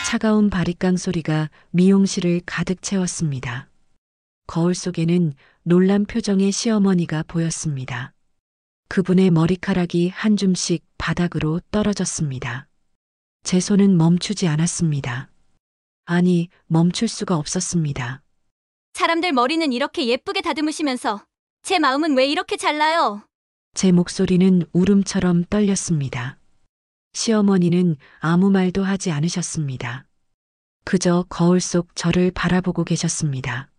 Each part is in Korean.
차가운 바리깡 소리가 미용실을 가득 채웠습니다. 거울 속에는 놀란 표정의 시어머니가 보였습니다. 그분의 머리카락이 한 줌씩 바닥으로 떨어졌습니다. 제 손은 멈추지 않았습니다. 아니, 멈출 수가 없었습니다. 사람들 머리는 이렇게 예쁘게 다듬으시면서 제 마음은 왜 이렇게 잘나요? 제 목소리는 울음처럼 떨렸습니다. 시어머니는 아무 말도 하지 않으셨습니다. 그저 거울 속 저를 바라보고 계셨습니다.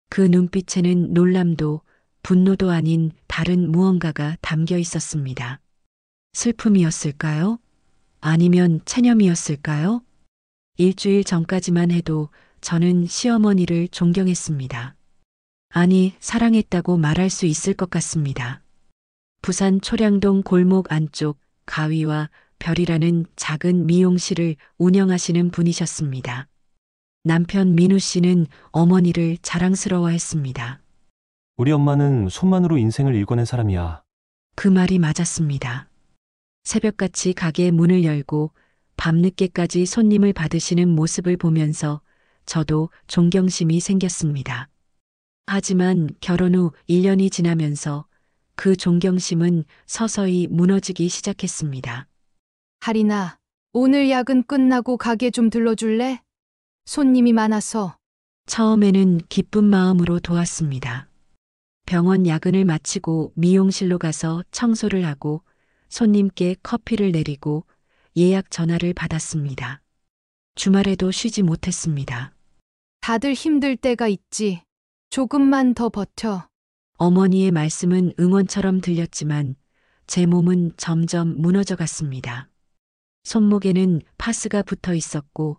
그 눈빛에는 놀람도 분노도 아닌 다른 무언가가 담겨 있었습니다. 슬픔이었을까요? 아니면 체념이었을까요? 일주일 전까지만 해도 저는 시어머니를 존경했습니다. 아니, 사랑했다고 말할 수 있을 것 같습니다. 부산 초량동 골목 안쪽 가위와 별이라는 작은 미용실을 운영하시는 분이셨습니다. 남편 민우 씨는 어머니를 자랑스러워했습니다. 우리 엄마는 손만으로 인생을 읽어낸 사람이야. 그 말이 맞았습니다. 새벽같이 가게 문을 열고 밤늦게까지 손님을 받으시는 모습을 보면서 저도 존경심이 생겼습니다. 하지만 결혼 후 1년이 지나면서 그 존경심은 서서히 무너지기 시작했습니다. 하리나, 오늘 야근 끝나고 가게 좀 들러줄래? 손님이 많아서. 처음에는 기쁜 마음으로 도왔습니다. 병원 야근을 마치고 미용실로 가서 청소를 하고 손님께 커피를 내리고 예약 전화를 받았습니다. 주말에도 쉬지 못했습니다. 다들 힘들 때가 있지. 조금만 더 버텨. 어머니의 말씀은 응원처럼 들렸지만 제 몸은 점점 무너져 갔습니다. 손목에는 파스가 붙어 있었고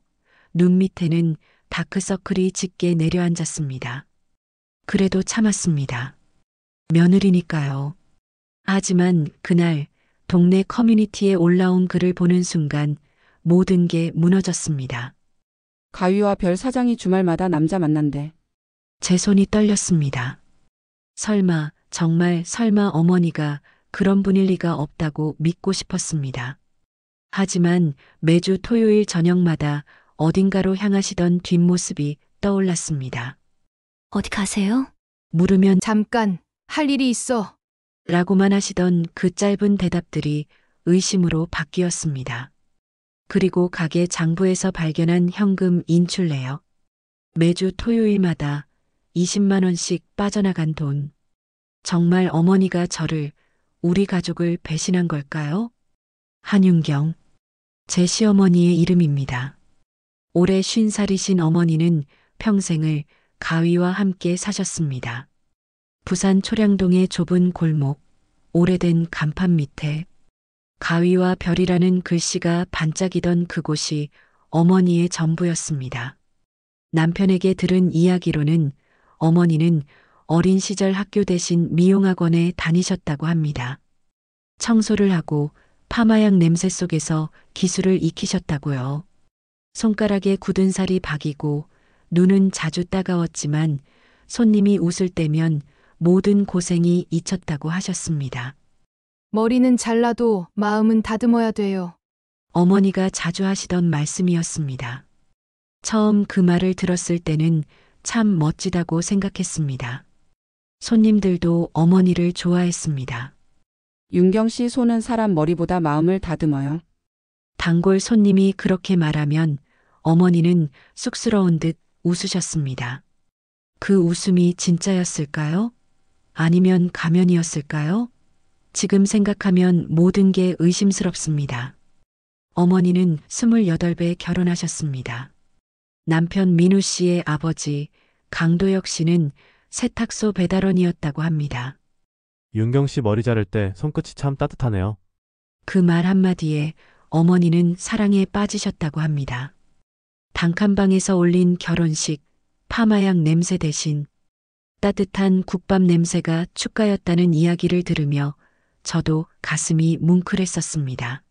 눈 밑에는 다크서클이 짙게 내려앉았습니다. 그래도 참았습니다. 며느리니까요. 하지만 그날 동네 커뮤니티에 올라온 글을 보는 순간 모든 게 무너졌습니다. 가위와 별 사장이 주말마다 남자 만난대. 제 손이 떨렸습니다. 설마, 정말 설마 어머니가 그런 분일 리가 없다고 믿고 싶었습니다. 하지만 매주 토요일 저녁마다 어딘가로 향하시던 뒷모습이 떠올랐습니다. 어디 가세요? 물으면 잠깐, 할 일이 있어. 라고만 하시던 그 짧은 대답들이 의심으로 바뀌었습니다. 그리고 가게 장부에서 발견한 현금 인출 내역. 매주 토요일마다 20만 원씩 빠져나간 돈. 정말 어머니가 저를, 우리 가족을 배신한 걸까요? 한윤경, 제 시어머니의 이름입니다. 올해 50살이신 어머니는 평생을 가위와 함께 사셨습니다. 부산 초량동의 좁은 골목, 오래된 간판 밑에 가위와 별이라는 글씨가 반짝이던 그곳이 어머니의 전부였습니다. 남편에게 들은 이야기로는 어머니는 어린 시절 학교 대신 미용학원에 다니셨다고 합니다. 청소를 하고 파마약 냄새 속에서 기술을 익히셨다고요. 손가락에 굳은 살이 박이고 눈은 자주 따가웠지만 손님이 웃을 때면 모든 고생이 잊혔다고 하셨습니다. 머리는 잘라도 마음은 다듬어야 돼요. 어머니가 자주 하시던 말씀이었습니다. 처음 그 말을 들었을 때는 참 멋지다고 생각했습니다. 손님들도 어머니를 좋아했습니다. 윤경 씨 손은 사람 머리보다 마음을 다듬어요. 단골 손님이 그렇게 말하면 어머니는 쑥스러운 듯 웃으셨습니다. 그 웃음이 진짜였을까요? 아니면 가면이었을까요? 지금 생각하면 모든 게 의심스럽습니다. 어머니는 28배 결혼하셨습니다. 남편 민우 씨의 아버지 강도혁 씨는 세탁소 배달원이었다고 합니다. 윤경 씨 머리 자를 때 손끝이 참 따뜻하네요. 그 말 한마디에 어머니는 사랑에 빠지셨다고 합니다. 단칸방에서 올린 결혼식, 파마약 냄새 대신 따뜻한 국밥 냄새가 축가였다는 이야기를 들으며 저도 가슴이 뭉클했었습니다.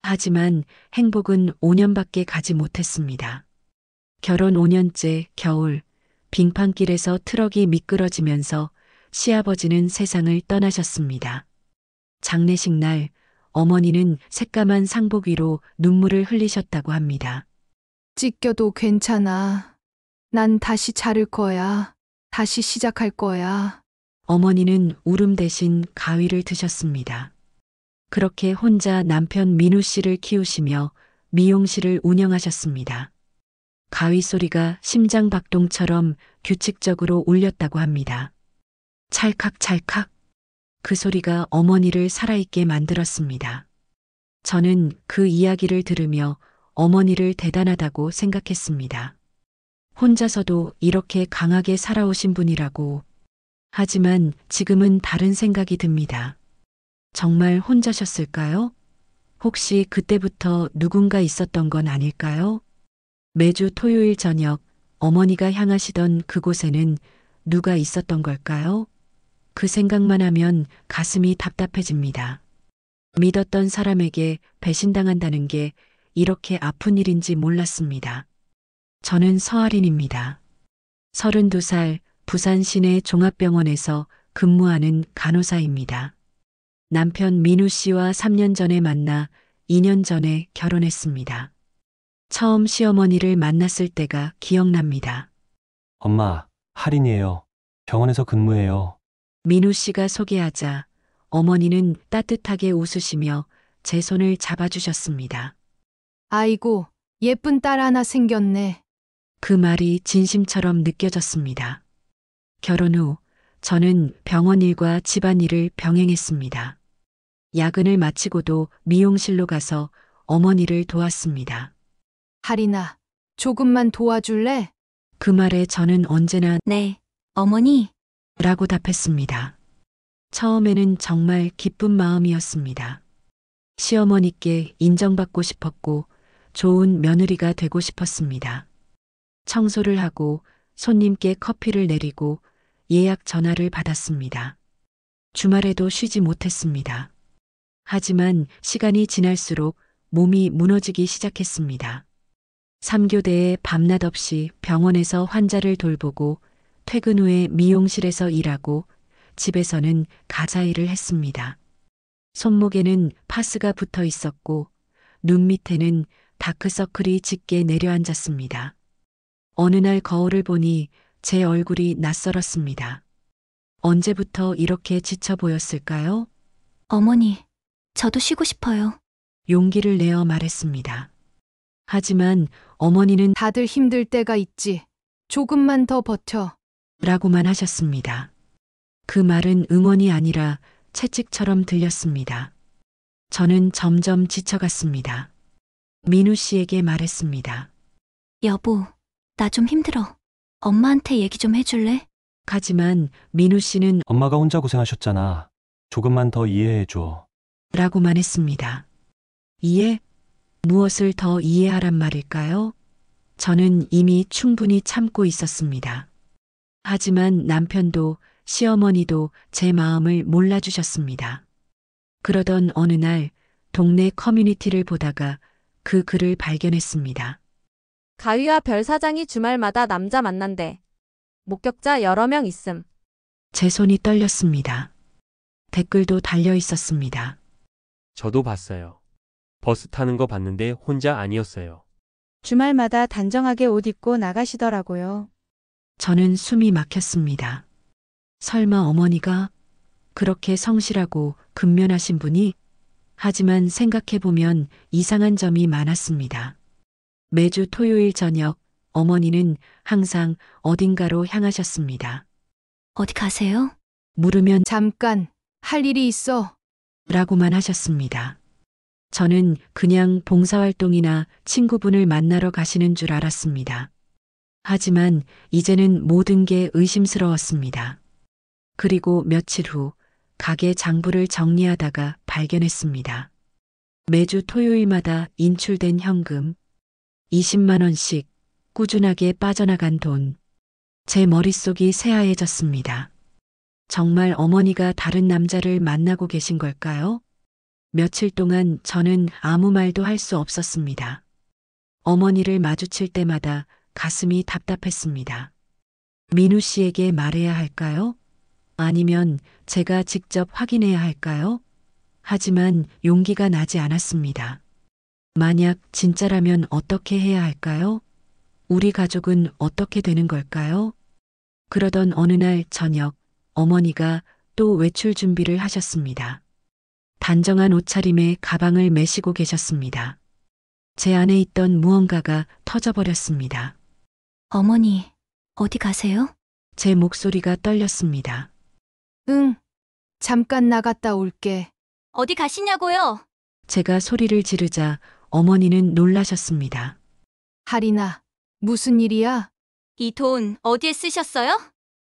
하지만 행복은 5년밖에 가지 못했습니다. 결혼 5년째 겨울, 빙판길에서 트럭이 미끄러지면서 시아버지는 세상을 떠나셨습니다. 장례식 날 어머니는 새까만 상복 위로 눈물을 흘리셨다고 합니다. 찢겨도 괜찮아. 난 다시 자를 거야. 다시 시작할 거야. 어머니는 울음 대신 가위를 드셨습니다. 그렇게 혼자 남편 민우 씨를 키우시며 미용실을 운영하셨습니다. 가위 소리가 심장 박동처럼 규칙적으로 울렸다고 합니다. 찰칵찰칵. 그 소리가 어머니를 살아있게 만들었습니다. 저는 그 이야기를 들으며 어머니를 대단하다고 생각했습니다. 혼자서도 이렇게 강하게 살아오신 분이라고. 하지만 지금은 다른 생각이 듭니다. 정말 혼자셨을까요? 혹시 그때부터 누군가 있었던 건 아닐까요? 매주 토요일 저녁 어머니가 향하시던 그곳에는 누가 있었던 걸까요? 그 생각만 하면 가슴이 답답해집니다. 믿었던 사람에게 배신당한다는 게 이렇게 아픈 일인지 몰랐습니다. 저는 서아린입니다. 32살 부산 시내 종합병원에서 근무하는 간호사입니다. 남편 민우 씨와 3년 전에 만나 2년 전에 결혼했습니다. 처음 시어머니를 만났을 때가 기억납니다. 엄마, 할인이에요. 병원에서 근무해요. 민우 씨가 소개하자 어머니는 따뜻하게 웃으시며 제 손을 잡아주셨습니다. 아이고, 예쁜 딸 하나 생겼네. 그 말이 진심처럼 느껴졌습니다. 결혼 후 저는 병원 일과 집안일을 병행했습니다. 야근을 마치고도 미용실로 가서 어머니를 도왔습니다. 할인아, 조금만 도와줄래? 그 말에 저는 언제나 네, 어머니. 라고 답했습니다. 처음에는 정말 기쁜 마음이었습니다. 시어머니께 인정받고 싶었고 좋은 며느리가 되고 싶었습니다. 청소를 하고 손님께 커피를 내리고 예약 전화를 받았습니다. 주말에도 쉬지 못했습니다. 하지만 시간이 지날수록 몸이 무너지기 시작했습니다. 3교대에 밤낮 없이 병원에서 환자를 돌보고 퇴근 후에 미용실에서 일하고 집에서는 가사일을 했습니다. 손목에는 파스가 붙어 있었고 눈 밑에는 다크서클이 짙게 내려앉았습니다. 어느 날 거울을 보니 제 얼굴이 낯설었습니다. 언제부터 이렇게 지쳐 보였을까요? 어머니, 저도 쉬고 싶어요. 용기를 내어 말했습니다. 하지만 어머니는 다들 힘들 때가 있지. 조금만 더 버텨. 라고만 하셨습니다. 그 말은 응원이 아니라 채찍처럼 들렸습니다. 저는 점점 지쳐갔습니다. 민우 씨에게 말했습니다. 여보, 나 좀 힘들어. 엄마한테 얘기 좀 해줄래? 하지만 민우 씨는 엄마가 혼자 고생하셨잖아. 조금만 더 이해해줘. 라고만 했습니다. 이해? 무엇을 더 이해하란 말일까요? 저는 이미 충분히 참고 있었습니다. 하지만 남편도 시어머니도 제 마음을 몰라주셨습니다. 그러던 어느 날 동네 커뮤니티를 보다가 그 글을 발견했습니다. 가위와 별 사장이 주말마다 남자 만난대. 목격자 여러 명 있음. 제 손이 떨렸습니다. 댓글도 달려 있었습니다. 저도 봤어요. 버스 타는 거 봤는데 혼자 아니었어요. 주말마다 단정하게 옷 입고 나가시더라고요. 저는 숨이 막혔습니다. 설마 어머니가 그렇게 성실하고 근면하신 분이? 하지만 생각해보면 이상한 점이 많았습니다. 매주 토요일 저녁 어머니는 항상 어딘가로 향하셨습니다. 어디 가세요? 물으면 잠깐, 할 일이 있어. 라고만 하셨습니다. 저는 그냥 봉사활동이나 친구분을 만나러 가시는 줄 알았습니다. 하지만 이제는 모든 게 의심스러웠습니다. 그리고 며칠 후 가게 장부를 정리하다가 발견했습니다. 매주 토요일마다 인출된 현금 20만 원씩 꾸준하게 빠져나간 돈. 제 머릿속이 새하얘졌습니다. 정말 어머니가 다른 남자를 만나고 계신 걸까요? 며칠 동안 저는 아무 말도 할 수 없었습니다. 어머니를 마주칠 때마다 가슴이 답답했습니다. 민우 씨에게 말해야 할까요? 아니면 제가 직접 확인해야 할까요? 하지만 용기가 나지 않았습니다. 만약 진짜라면 어떻게 해야 할까요? 우리 가족은 어떻게 되는 걸까요? 그러던 어느 날 저녁, 어머니가 또 외출 준비를 하셨습니다. 단정한 옷차림에 가방을 메시고 계셨습니다. 제 안에 있던 무언가가 터져버렸습니다. 어머니, 어디 가세요? 제 목소리가 떨렸습니다. 응. 잠깐 나갔다 올게. 어디 가시냐고요? 제가 소리를 지르자 어머니는 놀라셨습니다. 하리나, 무슨 일이야? 이 돈 어디에 쓰셨어요?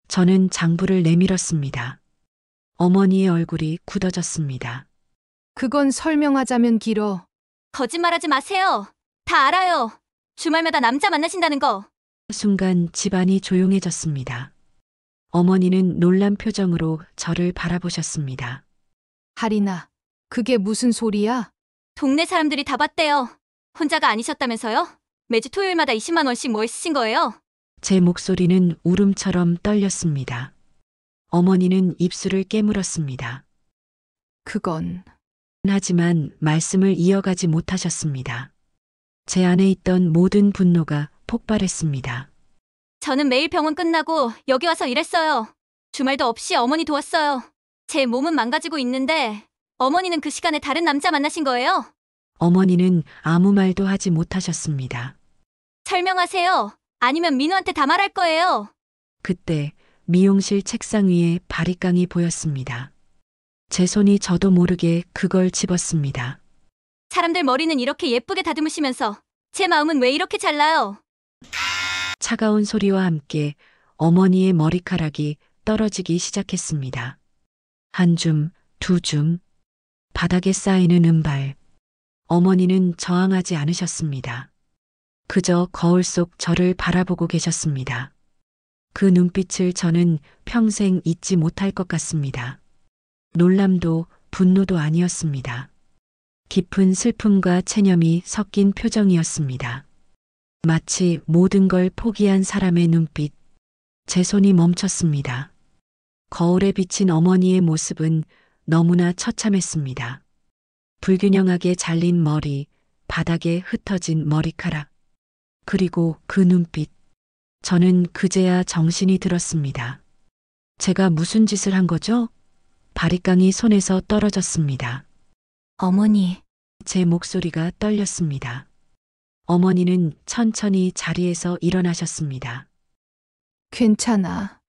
저는 장부를 내밀었습니다. 어머니의 얼굴이 굳어졌습니다. 그건 설명하자면 길어. 거짓말하지 마세요. 다 알아요. 주말마다 남자 만나신다는 거. 순간 집안이 조용해졌습니다. 어머니는 놀란 표정으로 저를 바라보셨습니다. 하리나, 그게 무슨 소리야? 동네 사람들이 다 봤대요. 혼자가 아니셨다면서요? 매주 토요일마다 20만 원씩 뭐 쓰신 거예요? 제 목소리는 울음처럼 떨렸습니다. 어머니는 입술을 깨물었습니다. 그건 하지만 말씀을 이어가지 못하셨습니다. 제 안에 있던 모든 분노가 폭발했습니다. 저는 매일 병원 끝나고 여기 와서 일했어요. 주말도 없이 어머니 도왔어요. 제 몸은 망가지고 있는데 어머니는 그 시간에 다른 남자 만나신 거예요? 어머니는 아무 말도 하지 못하셨습니다. 설명하세요. 아니면 민우한테 다 말할 거예요. 그때 미용실 책상 위에 바리깡이 보였습니다. 제 손이 저도 모르게 그걸 집었습니다. 사람들 머리는 이렇게 예쁘게 다듬으시면서 제 마음은 왜 이렇게 잘나요? 차가운 소리와 함께 어머니의 머리카락이 떨어지기 시작했습니다. 한 줌, 두 줌, 바닥에 쌓이는 은발. 어머니는 저항하지 않으셨습니다. 그저 거울 속 저를 바라보고 계셨습니다. 그 눈빛을 저는 평생 잊지 못할 것 같습니다. 놀람도 분노도 아니었습니다. 깊은 슬픔과 체념이 섞인 표정이었습니다. 마치 모든 걸 포기한 사람의 눈빛. 제 손이 멈췄습니다. 거울에 비친 어머니의 모습은 너무나 처참했습니다. 불균형하게 잘린 머리, 바닥에 흩어진 머리카락, 그리고 그 눈빛. 저는 그제야 정신이 들었습니다. 제가 무슨 짓을 한 거죠? 바리깡이 손에서 떨어졌습니다. 어머니, 제 목소리가 떨렸습니다. 어머니는 천천히 자리에서 일어나셨습니다. 괜찮아.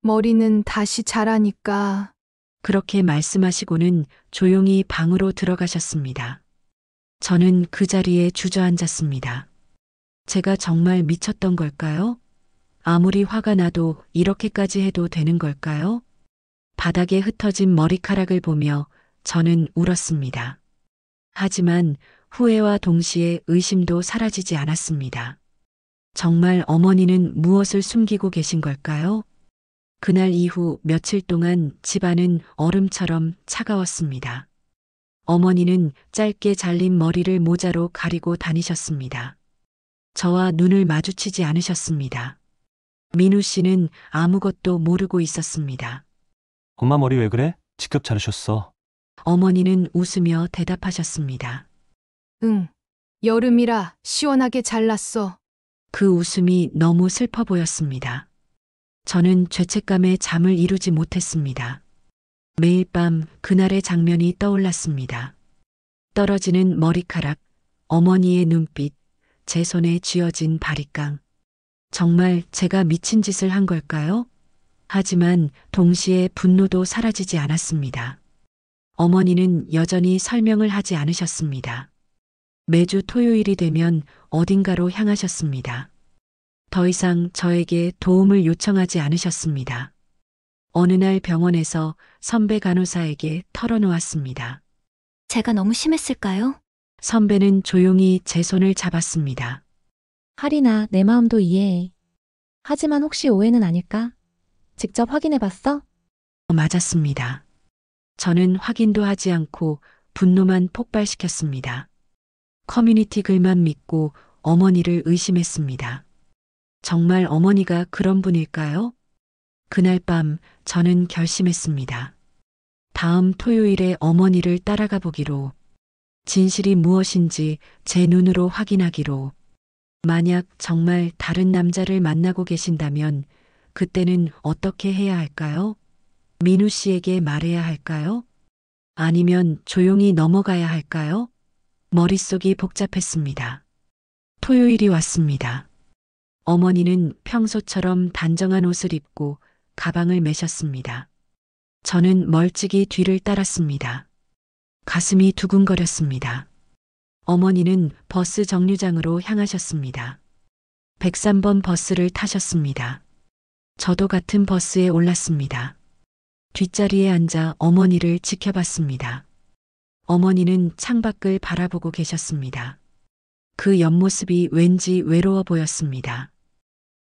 머리는 다시 자라니까. 그렇게 말씀하시고는 조용히 방으로 들어가셨습니다. 저는 그 자리에 주저앉았습니다. 제가 정말 미쳤던 걸까요? 아무리 화가 나도 이렇게까지 해도 되는 걸까요? 바닥에 흩어진 머리카락을 보며 저는 울었습니다. 하지만 후회와 동시에 의심도 사라지지 않았습니다. 정말 어머니는 무엇을 숨기고 계신 걸까요? 그날 이후 며칠 동안 집안은 얼음처럼 차가웠습니다. 어머니는 짧게 잘린 머리를 모자로 가리고 다니셨습니다. 저와 눈을 마주치지 않으셨습니다. 민우 씨는 아무것도 모르고 있었습니다. 엄마 머리 왜 그래? 직접 자르셨어. 어머니는 웃으며 대답하셨습니다. 응. 여름이라 시원하게 잘랐어. 그 웃음이 너무 슬퍼 보였습니다. 저는 죄책감에 잠을 이루지 못했습니다. 매일 밤 그날의 장면이 떠올랐습니다. 떨어지는 머리카락, 어머니의 눈빛, 제 손에 쥐어진 바리깡. 정말 제가 미친 짓을 한 걸까요? 하지만 동시에 분노도 사라지지 않았습니다. 어머니는 여전히 설명을 하지 않으셨습니다. 매주 토요일이 되면 어딘가로 향하셨습니다. 더 이상 저에게 도움을 요청하지 않으셨습니다. 어느 날 병원에서 선배 간호사에게 털어놓았습니다. 제가 너무 심했을까요? 선배는 조용히 제 손을 잡았습니다. 하리나, 내 마음도 이해해. 하지만 혹시 오해는 아닐까? 직접 확인해봤어? 맞았습니다. 저는 확인도 하지 않고 분노만 폭발시켰습니다. 커뮤니티 글만 믿고 어머니를 의심했습니다. 정말 어머니가 그런 분일까요? 그날 밤 저는 결심했습니다. 다음 토요일에 어머니를 따라가 보기로. 진실이 무엇인지 제 눈으로 확인하기로. 만약 정말 다른 남자를 만나고 계신다면 그때는 어떻게 해야 할까요? 민우 씨에게 말해야 할까요? 아니면 조용히 넘어가야 할까요? 머릿속이 복잡했습니다. 토요일이 왔습니다. 어머니는 평소처럼 단정한 옷을 입고 가방을 메셨습니다. 저는 멀찍이 뒤를 따랐습니다. 가슴이 두근거렸습니다. 어머니는 버스 정류장으로 향하셨습니다. 103번 버스를 타셨습니다. 저도 같은 버스에 올랐습니다. 뒷자리에 앉아 어머니를 지켜봤습니다. 어머니는 창밖을 바라보고 계셨습니다. 그 옆모습이 왠지 외로워 보였습니다.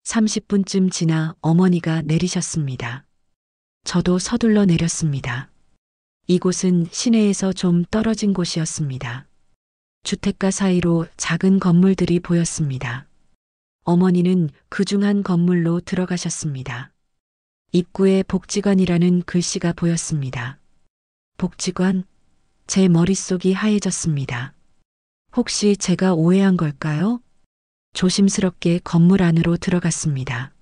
30분쯤 지나 어머니가 내리셨습니다. 저도 서둘러 내렸습니다. 이곳은 시내에서 좀 떨어진 곳이었습니다. 주택가 사이로 작은 건물들이 보였습니다. 어머니는 그중 한 건물로 들어가셨습니다. 입구에 복지관이라는 글씨가 보였습니다. 복지관? 제 머릿속이 하얘졌습니다. 혹시 제가 오해한 걸까요? 조심스럽게 건물 안으로 들어갔습니다.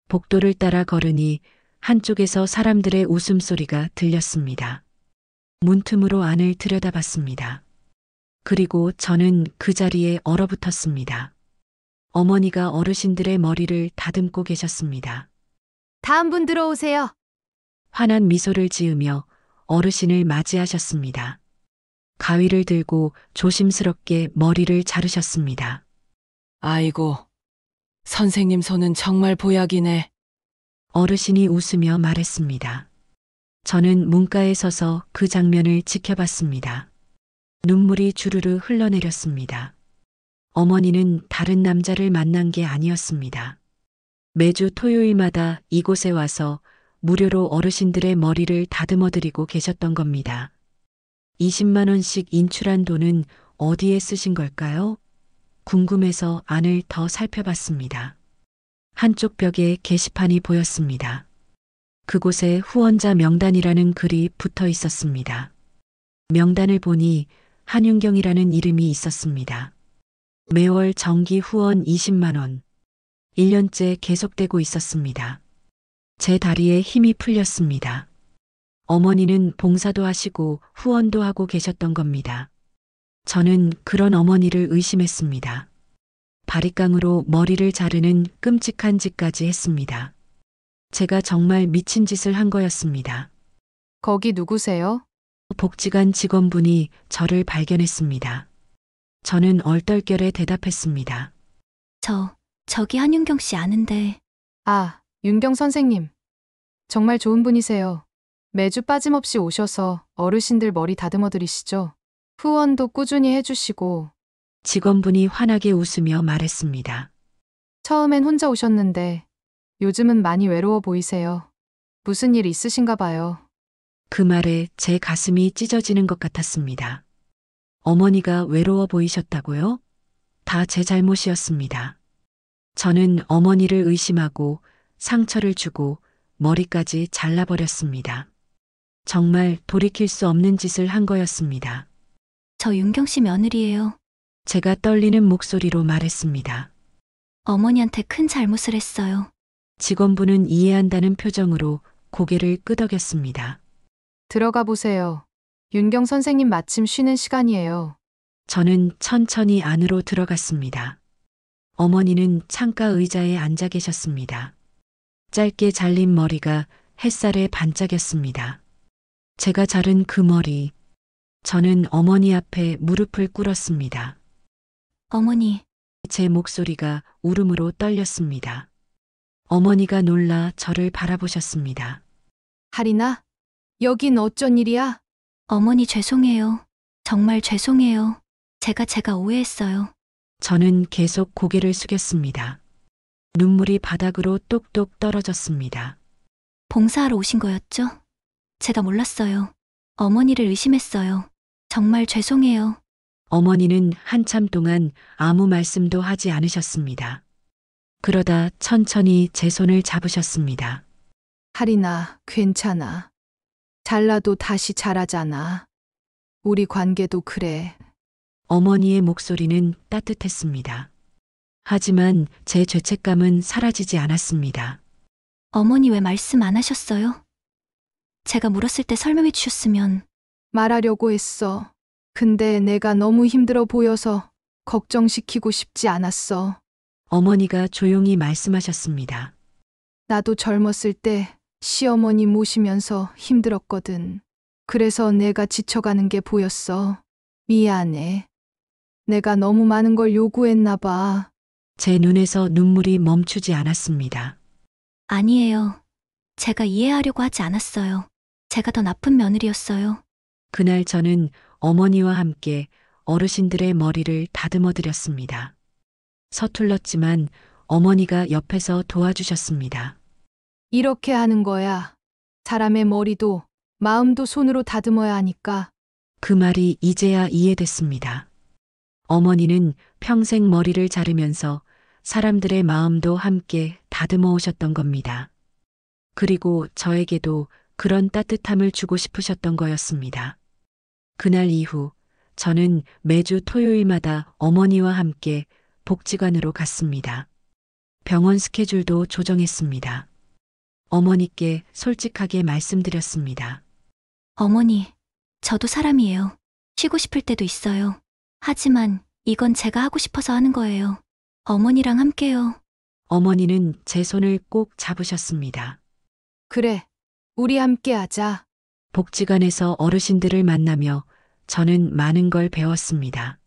복도를 따라 걸으니 한쪽에서 사람들의 웃음소리가 들렸습니다. 문틈으로 안을 들여다봤습니다. 그리고 저는 그 자리에 얼어붙었습니다. 어머니가 어르신들의 머리를 다듬고 계셨습니다. 다음 분 들어오세요. 환한 미소를 지으며 어르신을 맞이하셨습니다. 가위를 들고 조심스럽게 머리를 자르셨습니다. 아이고, 선생님 손은 정말 보약이네. 어르신이 웃으며 말했습니다. 저는 문가에 서서 그 장면을 지켜봤습니다. 눈물이 주르르 흘러내렸습니다. 어머니는 다른 남자를 만난 게 아니었습니다. 매주 토요일마다 이곳에 와서 무료로 어르신들의 머리를 다듬어드리고 계셨던 겁니다. 20만 원씩 인출한 돈은 어디에 쓰신 걸까요? 궁금해서 안을 더 살펴봤습니다. 한쪽 벽에 게시판이 보였습니다. 그곳에 후원자 명단이라는 글이 붙어 있었습니다. 명단을 보니 한윤경이라는 이름이 있었습니다. 매월 정기 후원 20만 원. 1년째 계속되고 있었습니다. 제 다리에 힘이 풀렸습니다. 어머니는 봉사도 하시고 후원도 하고 계셨던 겁니다. 저는 그런 어머니를 의심했습니다. 바리깡으로 머리를 자르는 끔찍한 짓까지 했습니다. 제가 정말 미친 짓을 한 거였습니다. 거기 누구세요? 복지관 직원분이 저를 발견했습니다. 저는 얼떨결에 대답했습니다. 저기 한윤경 씨 아는데. 아, 윤경 선생님. 정말 좋은 분이세요. 매주 빠짐없이 오셔서 어르신들 머리 다듬어 드리시죠. 후원도 꾸준히 해주시고. 직원분이 환하게 웃으며 말했습니다. 처음엔 혼자 오셨는데 요즘은 많이 외로워 보이세요. 무슨 일 있으신가 봐요. 그 말에 제 가슴이 찢어지는 것 같았습니다. 어머니가 외로워 보이셨다고요? 다 제 잘못이었습니다. 저는 어머니를 의심하고 상처를 주고 머리까지 잘라버렸습니다. 정말 돌이킬 수 없는 짓을 한 거였습니다. 저 윤경 씨 며느리예요. 제가 떨리는 목소리로 말했습니다. 어머니한테 큰 잘못을 했어요. 직원분은 이해한다는 표정으로 고개를 끄덕였습니다. 들어가 보세요. 윤경 선생님 마침 쉬는 시간이에요. 저는 천천히 안으로 들어갔습니다. 어머니는 창가 의자에 앉아 계셨습니다. 짧게 잘린 머리가 햇살에 반짝였습니다. 제가 자른 그 머리, 저는 어머니 앞에 무릎을 꿇었습니다. 어머니, 제 목소리가 울음으로 떨렸습니다. 어머니가 놀라 저를 바라보셨습니다. 하리나, 여긴 어쩐 일이야? 어머니 죄송해요. 정말 죄송해요. 제가 오해했어요. 저는 계속 고개를 숙였습니다. 눈물이 바닥으로 똑똑 떨어졌습니다. 봉사하러 오신 거였죠? 제가 몰랐어요. 어머니를 의심했어요. 정말 죄송해요. 어머니는 한참 동안 아무 말씀도 하지 않으셨습니다. 그러다 천천히 제 손을 잡으셨습니다. 하리나, 괜찮아. 잘라도 다시 자라잖아. 우리 관계도 그래. 어머니의 목소리는 따뜻했습니다. 하지만 제 죄책감은 사라지지 않았습니다. 어머니 왜 말씀 안 하셨어요? 제가 물었을 때 설명해 주셨으면. 말하려고 했어. 근데 내가 너무 힘들어 보여서 걱정시키고 싶지 않았어. 어머니가 조용히 말씀하셨습니다. 나도 젊었을 때 시어머니 모시면서 힘들었거든. 그래서 내가 지쳐가는 게 보였어. 미안해. 내가 너무 많은 걸 요구했나 봐. 제 눈에서 눈물이 멈추지 않았습니다. 아니에요. 제가 이해하려고 하지 않았어요. 제가 더 나쁜 며느리였어요. 그날 저는 어머니와 함께 어르신들의 머리를 다듬어 드렸습니다. 서툴렀지만 어머니가 옆에서 도와주셨습니다. 이렇게 하는 거야. 사람의 머리도 마음도 손으로 다듬어야 하니까. 그 말이 이제야 이해됐습니다. 어머니는 평생 머리를 자르면서 사람들의 마음도 함께 다듬어 오셨던 겁니다. 그리고 저에게도 그런 따뜻함을 주고 싶으셨던 거였습니다. 그날 이후 저는 매주 토요일마다 어머니와 함께 복지관으로 갔습니다. 병원 스케줄도 조정했습니다. 어머니께 솔직하게 말씀드렸습니다. 어머니, 저도 사람이에요. 쉬고 싶을 때도 있어요. 하지만 이건 제가 하고 싶어서 하는 거예요. 어머니랑 함께요. 어머니는 제 손을 꼭 잡으셨습니다. 그래, 우리 함께 하자. 복지관에서 어르신들을 만나며 저는 많은 걸 배웠습니다.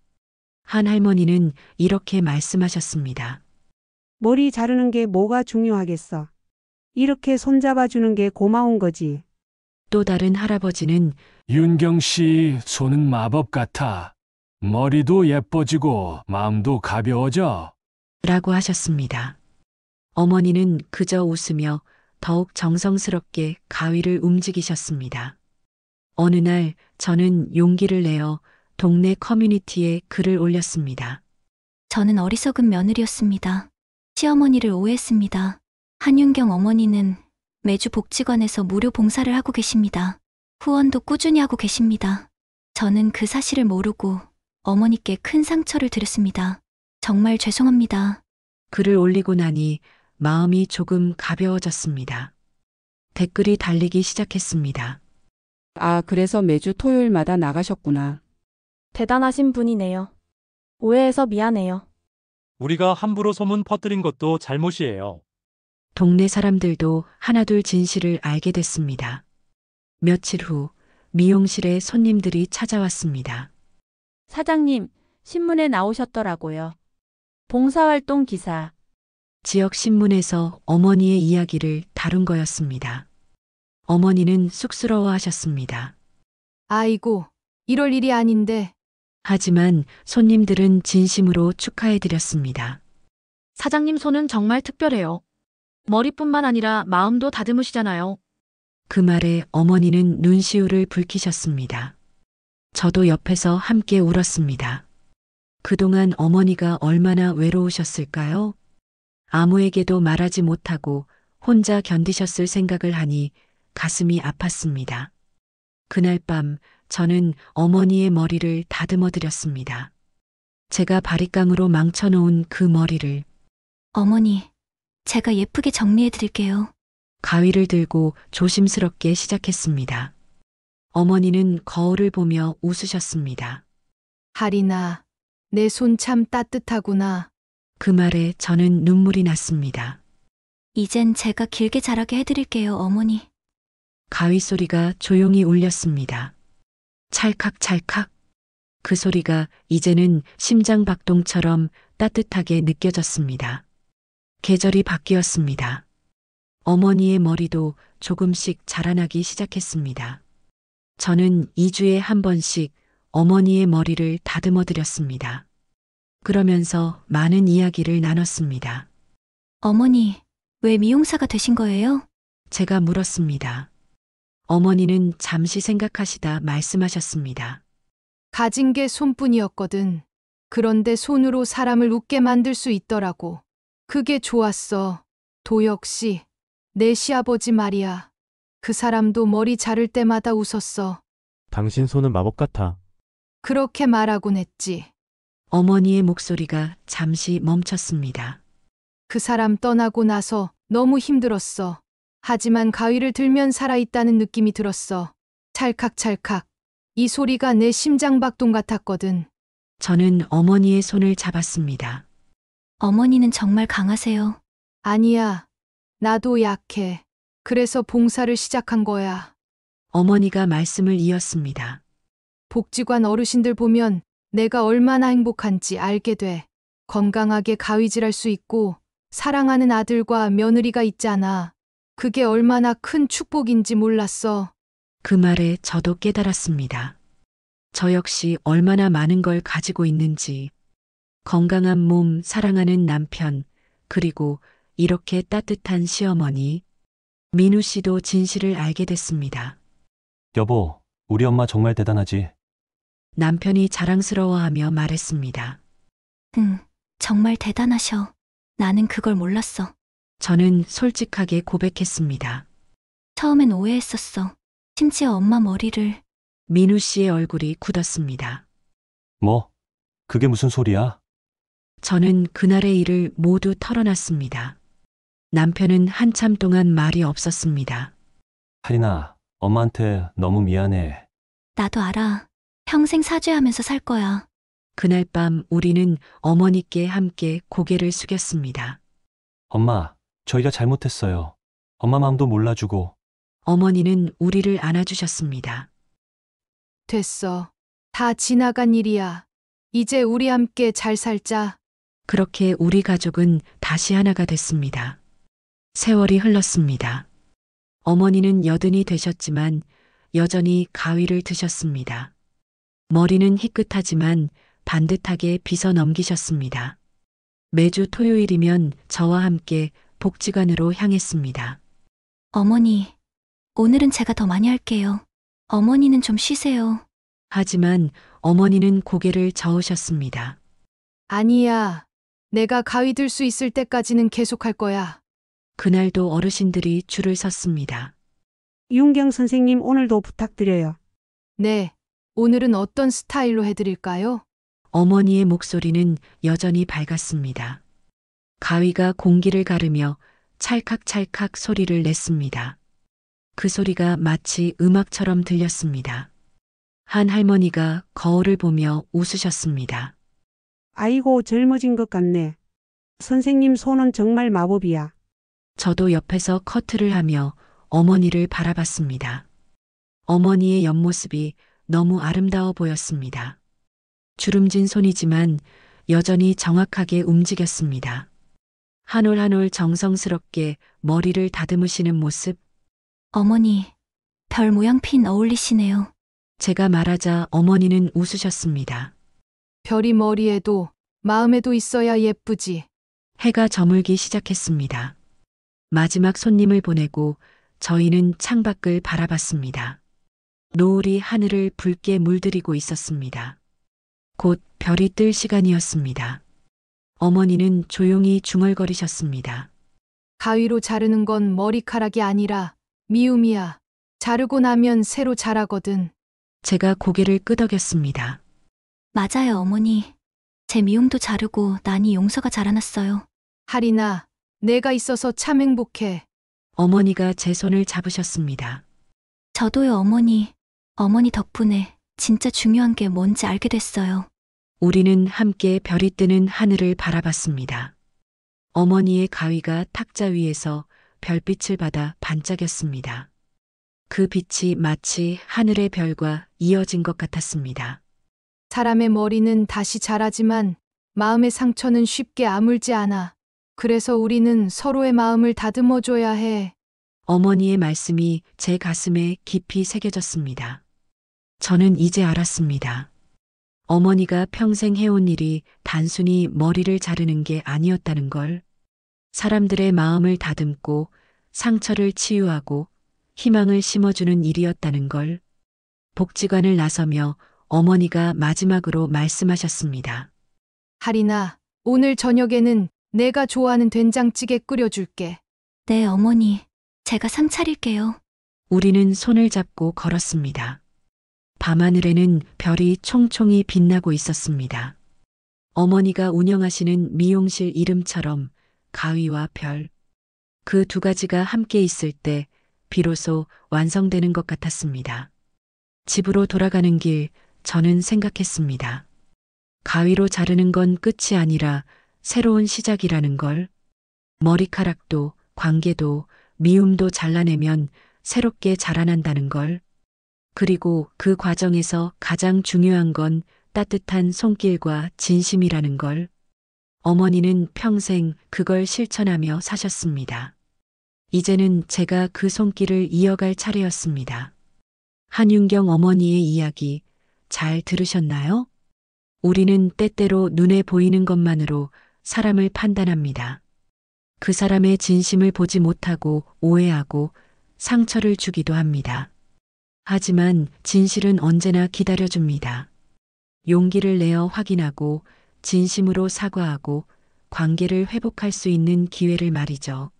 한 할머니는 이렇게 말씀하셨습니다. 머리 자르는 게 뭐가 중요하겠어. 이렇게 손잡아 주는 게 고마운 거지. 또 다른 할아버지는 윤경 씨 손은 마법 같아. 머리도 예뻐지고 마음도 가벼워져. 라고 하셨습니다. 어머니는 그저 웃으며 더욱 정성스럽게 가위를 움직이셨습니다. 어느 날 저는 용기를 내어 동네 커뮤니티에 글을 올렸습니다. 저는 어리석은 며느리였습니다. 시어머니를 오해했습니다. 한윤경 어머니는 매주 복지관에서 무료 봉사를 하고 계십니다. 후원도 꾸준히 하고 계십니다. 저는 그 사실을 모르고 어머니께 큰 상처를 드렸습니다. 정말 죄송합니다. 글을 올리고 나니 마음이 조금 가벼워졌습니다. 댓글이 달리기 시작했습니다. 아, 그래서 매주 토요일마다 나가셨구나. 대단하신 분이네요. 오해해서 미안해요. 우리가 함부로 소문 퍼뜨린 것도 잘못이에요. 동네 사람들도 하나둘 진실을 알게 됐습니다. 며칠 후 미용실에 손님들이 찾아왔습니다. 사장님, 신문에 나오셨더라고요. 봉사활동 기사. 지역 신문에서 어머니의 이야기를 다룬 거였습니다. 어머니는 쑥스러워하셨습니다. 아이고, 이럴 일이 아닌데. 하지만 손님들은 진심으로 축하해드렸습니다. 사장님 손은 정말 특별해요. 머리뿐만 아니라 마음도 다듬으시잖아요. 그 말에 어머니는 눈시울을 붉히셨습니다. 저도 옆에서 함께 울었습니다. 그동안 어머니가 얼마나 외로우셨을까요? 아무에게도 말하지 못하고 혼자 견디셨을 생각을 하니 가슴이 아팠습니다. 그날 밤 저는 어머니의 머리를 다듬어 드렸습니다. 제가 바리깡으로 망쳐놓은 그 머리를. 어머니, 제가 예쁘게 정리해 드릴게요. 가위를 들고 조심스럽게 시작했습니다. 어머니는 거울을 보며 웃으셨습니다. 하리나, 내 손 참 따뜻하구나. 그 말에 저는 눈물이 났습니다. 이젠 제가 길게 자라게 해드릴게요, 어머니. 가위 소리가 조용히 울렸습니다. 찰칵찰칵. 그 소리가 이제는 심장 박동처럼 따뜻하게 느껴졌습니다. 계절이 바뀌었습니다. 어머니의 머리도 조금씩 자라나기 시작했습니다. 저는 2주에 한 번씩 어머니의 머리를 다듬어 드렸습니다. 그러면서 많은 이야기를 나눴습니다. 어머니, 왜 미용사가 되신 거예요? 제가 물었습니다. 어머니는 잠시 생각하시다 말씀하셨습니다. 가진 게 손뿐이었거든. 그런데 손으로 사람을 웃게 만들 수 있더라고. 그게 좋았어. 도혁 씨, 내 시아버지 말이야. 그 사람도 머리 자를 때마다 웃었어. 당신 손은 마법 같아. 그렇게 말하곤 했지. 어머니의 목소리가 잠시 멈췄습니다. 그 사람 떠나고 나서 너무 힘들었어. 하지만 가위를 들면 살아있다는 느낌이 들었어. 찰칵찰칵. 이 소리가 내 심장박동 같았거든. 저는 어머니의 손을 잡았습니다. 어머니는 정말 강하세요. 아니야. 나도 약해. 그래서 봉사를 시작한 거야. 어머니가 말씀을 이었습니다. 복지관 어르신들 보면 내가 얼마나 행복한지 알게 돼. 건강하게 가위질할 수 있고 사랑하는 아들과 며느리가 있잖아. 그게 얼마나 큰 축복인지 몰랐어. 그 말에 저도 깨달았습니다. 저 역시 얼마나 많은 걸 가지고 있는지. 건강한 몸, 사랑하는 남편, 그리고 이렇게 따뜻한 시어머니. 민우 씨도 진실을 알게 됐습니다. 여보, 우리 엄마 정말 대단하지. 남편이 자랑스러워하며 말했습니다. 응, 정말 대단하셔. 나는 그걸 몰랐어. 저는 솔직하게 고백했습니다. 처음엔 오해했었어. 심지어 엄마 머리를. 민우 씨의 얼굴이 굳었습니다. 뭐? 그게 무슨 소리야? 저는 그날의 일을 모두 털어놨습니다. 남편은 한참 동안 말이 없었습니다. 할인아, 엄마한테 너무 미안해. 나도 알아. 평생 사죄하면서 살 거야. 그날 밤 우리는 어머니께 함께 고개를 숙였습니다. 엄마, 저희가 잘못했어요. 엄마 마음도 몰라주고. 어머니는 우리를 안아주셨습니다. 됐어. 다 지나간 일이야. 이제 우리 함께 잘 살자. 그렇게 우리 가족은 다시 하나가 됐습니다. 세월이 흘렀습니다. 어머니는 여든이 되셨지만 여전히 가위를 드셨습니다. 머리는 희끗하지만 반듯하게 빗어 넘기셨습니다. 매주 토요일이면 저와 함께 복지관으로 향했습니다. 어머니, 오늘은 제가 더 많이 할게요. 어머니는 좀 쉬세요. 하지만 어머니는 고개를 저으셨습니다. 아니야. 내가 가위 들 수 있을 때까지는 계속할 거야. 그날도 어르신들이 줄을 섰습니다. 윤경 선생님 오늘도 부탁드려요. 네. 오늘은 어떤 스타일로 해드릴까요? 어머니의 목소리는 여전히 밝았습니다. 가위가 공기를 가르며 찰칵찰칵 소리를 냈습니다. 그 소리가 마치 음악처럼 들렸습니다. 한 할머니가 거울을 보며 웃으셨습니다. 아이고 젊어진 것 같네. 선생님 손은 정말 마법이야. 저도 옆에서 커트를 하며 어머니를 바라봤습니다. 어머니의 옆모습이 너무 아름다워 보였습니다. 주름진 손이지만 여전히 정확하게 움직였습니다. 한 올 한 올 정성스럽게 머리를 다듬으시는 모습. 어머니, 별 모양 핀 어울리시네요. 제가 말하자 어머니는 웃으셨습니다. 별이 머리에도 마음에도 있어야 예쁘지. 해가 저물기 시작했습니다. 마지막 손님을 보내고 저희는 창밖을 바라봤습니다. 노을이 하늘을 붉게 물들이고 있었습니다. 곧 별이 뜰 시간이었습니다. 어머니는 조용히 중얼거리셨습니다. 가위로 자르는 건 머리카락이 아니라 미움이야. 자르고 나면 새로 자라거든. 제가 고개를 끄덕였습니다. 맞아요, 어머니. 제 미움도 자르고 나니 용서가 자라났어요. 할인아, 내가 있어서 참 행복해. 어머니가 제 손을 잡으셨습니다. 저도요, 어머니. 어머니 덕분에 진짜 중요한 게 뭔지 알게 됐어요. 우리는 함께 별이 뜨는 하늘을 바라봤습니다. 어머니의 가위가 탁자 위에서 별빛을 받아 반짝였습니다. 그 빛이 마치 하늘의 별과 이어진 것 같았습니다. 사람의 머리는 다시 자라지만 마음의 상처는 쉽게 아물지 않아. 그래서 우리는 서로의 마음을 다듬어줘야 해. 어머니의 말씀이 제 가슴에 깊이 새겨졌습니다. 저는 이제 알았습니다. 어머니가 평생 해온 일이 단순히 머리를 자르는 게 아니었다는 걸. 사람들의 마음을 다듬고 상처를 치유하고 희망을 심어주는 일이었다는 걸. 복지관을 나서며 어머니가 마지막으로 말씀하셨습니다. 할인아, 오늘 저녁에는 내가 좋아하는 된장찌개 끓여줄게. 네, 어머니. 제가 상 차릴게요. 우리는 손을 잡고 걸었습니다. 밤하늘에는 별이 총총히 빛나고 있었습니다. 어머니가 운영하시는 미용실 이름처럼 가위와 별, 그 두 가지가 함께 있을 때 비로소 완성되는 것 같았습니다. 집으로 돌아가는 길 저는 생각했습니다. 가위로 자르는 건 끝이 아니라 새로운 시작이라는 걸. 머리카락도 관계도 미움도 잘라내면 새롭게 자라난다는 걸. 그리고 그 과정에서 가장 중요한 건 따뜻한 손길과 진심이라는 걸. 어머니는 평생 그걸 실천하며 사셨습니다. 이제는 제가 그 손길을 이어갈 차례였습니다. 한윤경 어머니의 이야기 잘 들으셨나요? 우리는 때때로 눈에 보이는 것만으로 사람을 판단합니다. 그 사람의 진심을 보지 못하고 오해하고 상처를 주기도 합니다. 하지만 진실은 언제나 기다려줍니다. 용기를 내어 확인하고 진심으로 사과하고 관계를 회복할 수 있는 기회를 말이죠.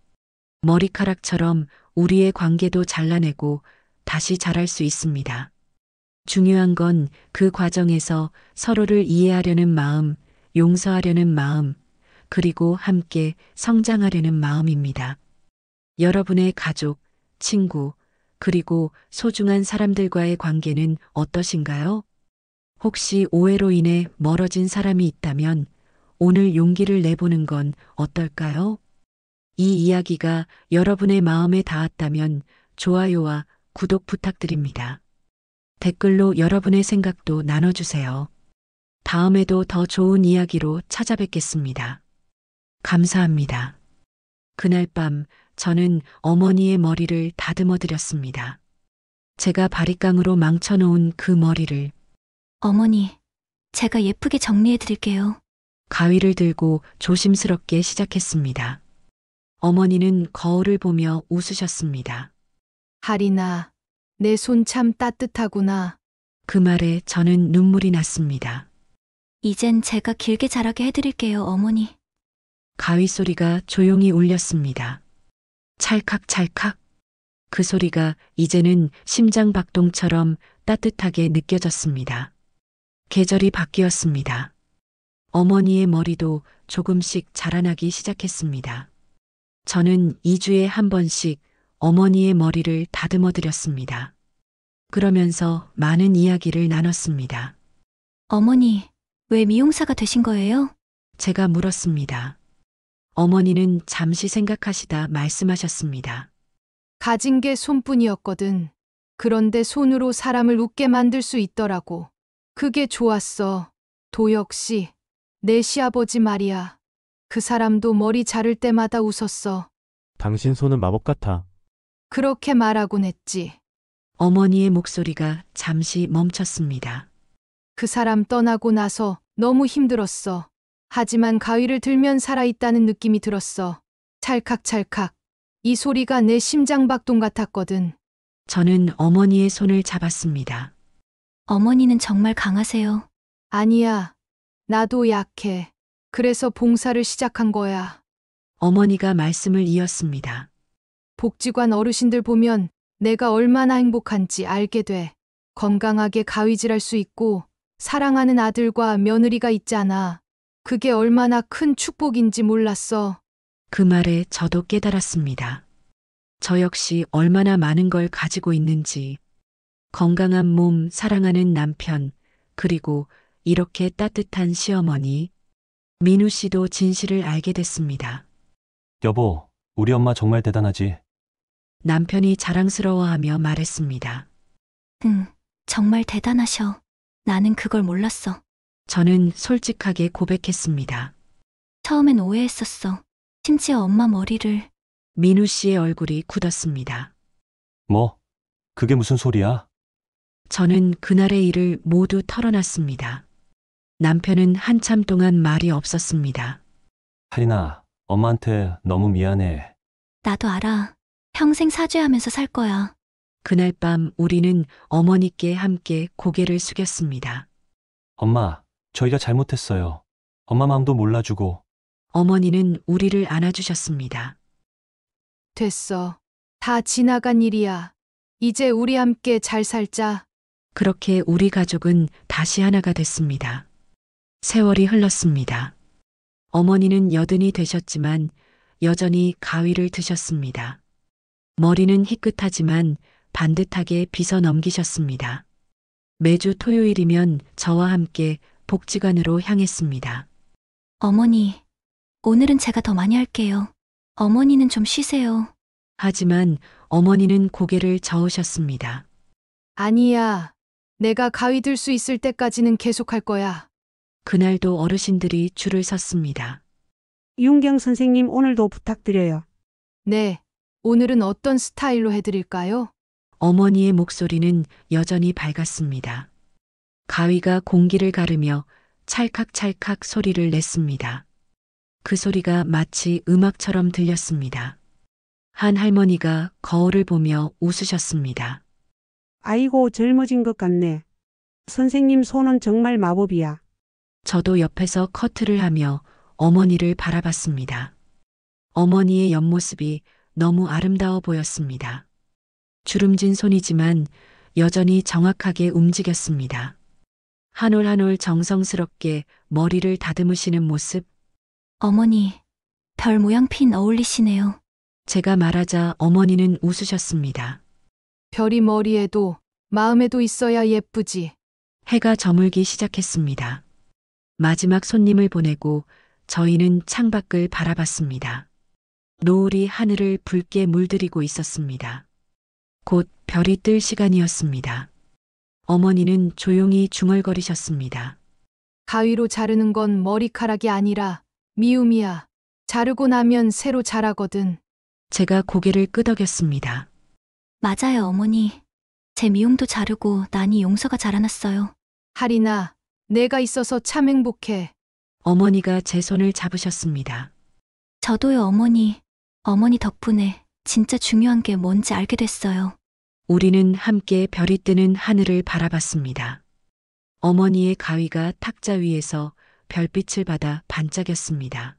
머리카락처럼 우리의 관계도 잘라내고 다시 자랄 수 있습니다. 중요한 건 그 과정에서 서로를 이해하려는 마음, 용서하려는 마음, 그리고 함께 성장하려는 마음입니다. 여러분의 가족, 친구, 그리고 소중한 사람들과의 관계는 어떠신가요? 혹시 오해로 인해 멀어진 사람이 있다면 오늘 용기를 내보는 건 어떨까요? 이 이야기가 여러분의 마음에 닿았다면 좋아요와 구독 부탁드립니다. 댓글로 여러분의 생각도 나눠주세요. 다음에도 더 좋은 이야기로 찾아뵙겠습니다. 감사합니다. 그날 밤 저는 어머니의 머리를 다듬어 드렸습니다. 제가 바리깡으로 망쳐놓은 그 머리를. 어머니, 제가 예쁘게 정리해 드릴게요. 가위를 들고 조심스럽게 시작했습니다. 어머니는 거울을 보며 웃으셨습니다. 하리나, 내 손 참 따뜻하구나. 그 말에 저는 눈물이 났습니다. 이젠 제가 길게 자라게 해드릴게요, 어머니. 가위 소리가 조용히 울렸습니다. 찰칵찰칵. 그 소리가 이제는 심장 박동처럼 따뜻하게 느껴졌습니다. 계절이 바뀌었습니다. 어머니의 머리도 조금씩 자라나기 시작했습니다. 저는 2주에 한 번씩 어머니의 머리를 다듬어 드렸습니다. 그러면서 많은 이야기를 나눴습니다. 어머니, 왜 미용사가 되신 거예요? 제가 물었습니다. 어머니는 잠시 생각하시다 말씀하셨습니다. 가진 게 손뿐이었거든. 그런데 손으로 사람을 웃게 만들 수 있더라고. 그게 좋았어. 도혁 씨, 내 시아버지 말이야. 그 사람도 머리 자를 때마다 웃었어. 당신 손은 마법 같아. 그렇게 말하곤 했지. 어머니의 목소리가 잠시 멈췄습니다. 그 사람 떠나고 나서 너무 힘들었어. 하지만 가위를 들면 살아있다는 느낌이 들었어. 찰칵찰칵. 이 소리가 내 심장박동 같았거든. 저는 어머니의 손을 잡았습니다. 어머니는 정말 강하세요. 아니야. 나도 약해. 그래서 봉사를 시작한 거야. 어머니가 말씀을 이었습니다. 복지관 어르신들 보면 내가 얼마나 행복한지 알게 돼. 건강하게 가위질할 수 있고 사랑하는 아들과 며느리가 있잖아. 그게 얼마나 큰 축복인지 몰랐어. 그 말에 저도 깨달았습니다. 저 역시 얼마나 많은 걸 가지고 있는지. 건강한 몸, 사랑하는 남편, 그리고 이렇게 따뜻한 시어머니. 민우 씨도 진실을 알게 됐습니다. 여보, 우리 엄마 정말 대단하지? 남편이 자랑스러워하며 말했습니다. 응, 정말 대단하셔. 나는 그걸 몰랐어. 저는 솔직하게 고백했습니다. 처음엔 오해했었어. 심지어 엄마 머리를. 민우 씨의 얼굴이 굳었습니다. 뭐? 그게 무슨 소리야? 저는 그날의 일을 모두 털어놨습니다. 남편은 한참 동안 말이 없었습니다. 하리나, 엄마한테 너무 미안해. 나도 알아. 평생 사죄하면서 살 거야. 그날 밤 우리는 어머니께 함께 고개를 숙였습니다. 엄마, 저희가 잘못했어요. 엄마 마음도 몰라주고. 어머니는 우리를 안아주셨습니다. 됐어. 다 지나간 일이야. 이제 우리 함께 잘 살자. 그렇게 우리 가족은 다시 하나가 됐습니다. 세월이 흘렀습니다. 어머니는 여든이 되셨지만 여전히 가위를 드셨습니다. 머리는 희끗하지만 반듯하게 빗어 넘기셨습니다. 매주 토요일이면 저와 함께 복지관으로 향했습니다. 어머니, 오늘은 제가 더 많이 할게요. 어머니는 좀 쉬세요. 하지만 어머니는 고개를 저으셨습니다. 아니야. 내가 가위 들 수 있을 때까지는 계속할 거야. 그날도 어르신들이 줄을 섰습니다. 윤경 선생님 오늘도 부탁드려요. 네. 오늘은 어떤 스타일로 해드릴까요? 어머니의 목소리는 여전히 밝았습니다. 가위가 공기를 가르며 찰칵찰칵 소리를 냈습니다. 그 소리가 마치 음악처럼 들렸습니다. 한 할머니가 거울을 보며 웃으셨습니다. 아이고 젊어진 것 같네. 선생님 손은 정말 마법이야. 저도 옆에서 커트를 하며 어머니를 바라봤습니다. 어머니의 옆모습이 너무 아름다워 보였습니다. 주름진 손이지만 여전히 정확하게 움직였습니다. 한 올 한 올 정성스럽게 머리를 다듬으시는 모습. 어머니, 별 모양 핀 어울리시네요. 제가 말하자 어머니는 웃으셨습니다. 별이 머리에도 마음에도 있어야 예쁘지. 해가 저물기 시작했습니다. 마지막 손님을 보내고 저희는 창밖을 바라봤습니다. 노을이 하늘을 붉게 물들이고 있었습니다. 곧 별이 뜰 시간이었습니다. 어머니는 조용히 중얼거리셨습니다. 가위로 자르는 건 머리카락이 아니라 미움이야. 자르고 나면 새로 자라거든. 제가 고개를 끄덕였습니다. 맞아요, 어머니. 제 미움도 자르고 나니 용서가 자라났어요. 하리나, 내가 있어서 참 행복해. 어머니가 제 손을 잡으셨습니다. 저도요, 어머니. 어머니 덕분에 진짜 중요한 게 뭔지 알게 됐어요. 우리는 함께 별이 뜨는 하늘을 바라봤습니다. 어머니의 가위가 탁자 위에서 별빛을 받아 반짝였습니다.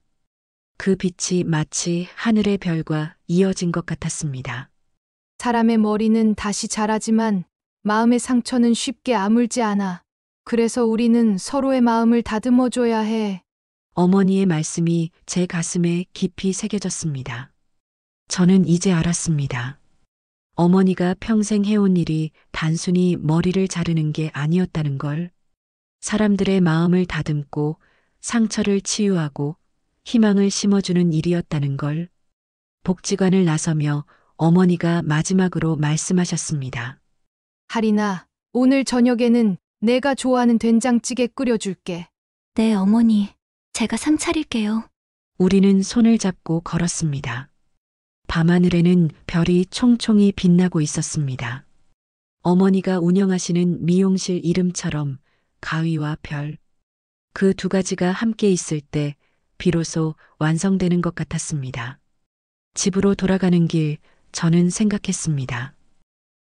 그 빛이 마치 하늘의 별과 이어진 것 같았습니다. 사람의 머리는 다시 자라지만 마음의 상처는 쉽게 아물지 않아. 그래서 우리는 서로의 마음을 다듬어줘야 해. 어머니의 말씀이 제 가슴에 깊이 새겨졌습니다. 저는 이제 알았습니다. 어머니가 평생 해온 일이 단순히 머리를 자르는 게 아니었다는 걸, 사람들의 마음을 다듬고 상처를 치유하고 희망을 심어주는 일이었다는 걸, 복지관을 나서며 어머니가 마지막으로 말씀하셨습니다. 하리나, 오늘 저녁에는 내가 좋아하는 된장찌개 끓여줄게. 네, 어머니. 제가 상 차릴게요. 우리는 손을 잡고 걸었습니다. 밤하늘에는 별이 총총히 빛나고 있었습니다. 어머니가 운영하시는 미용실 이름처럼 가위와 별, 그 두 가지가 함께 있을 때 비로소 완성되는 것 같았습니다. 집으로 돌아가는 길, 저는 생각했습니다.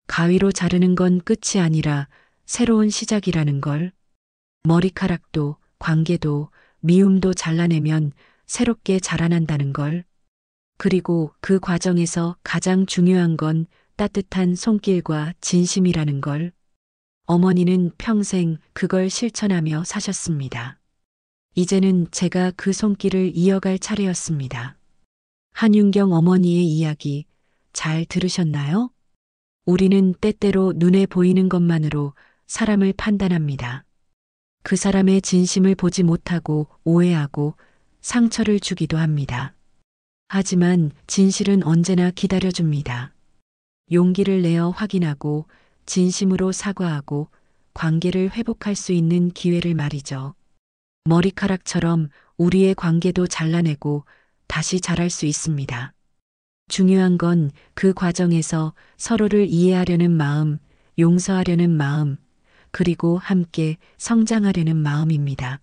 가위로 자르는 건 끝이 아니라 새로운 시작이라는 걸, 머리카락도 관계도 미움도 잘라내면 새롭게 자라난다는 걸, 그리고 그 과정에서 가장 중요한 건 따뜻한 손길과 진심이라는 걸, 어머니는 평생 그걸 실천하며 사셨습니다. 이제는 제가 그 손길을 이어갈 차례였습니다. 한윤경 어머니의 이야기 잘 들으셨나요? 우리는 때때로 눈에 보이는 것만으로 사람을 판단합니다. 그 사람의 진심을 보지 못하고 오해하고 상처를 주기도 합니다. 하지만 진실은 언제나 기다려줍니다. 용기를 내어 확인하고 진심으로 사과하고 관계를 회복할 수 있는 기회를 말이죠. 머리카락처럼 우리의 관계도 잘라내고 다시 자랄 수 있습니다. 중요한 건 그 과정에서 서로를 이해하려는 마음, 용서하려는 마음, 그리고 함께 성장하려는 마음입니다.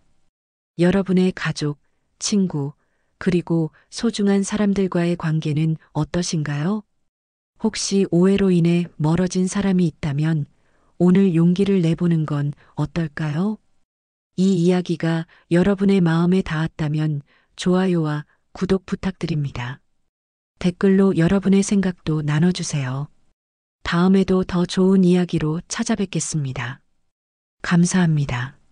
여러분의 가족, 친구, 그리고 소중한 사람들과의 관계는 어떠신가요? 혹시 오해로 인해 멀어진 사람이 있다면 오늘 용기를 내보는 건 어떨까요? 이 이야기가 여러분의 마음에 닿았다면 좋아요와 구독 부탁드립니다. 댓글로 여러분의 생각도 나눠주세요. 다음에도 더 좋은 이야기로 찾아뵙겠습니다. 감사합니다.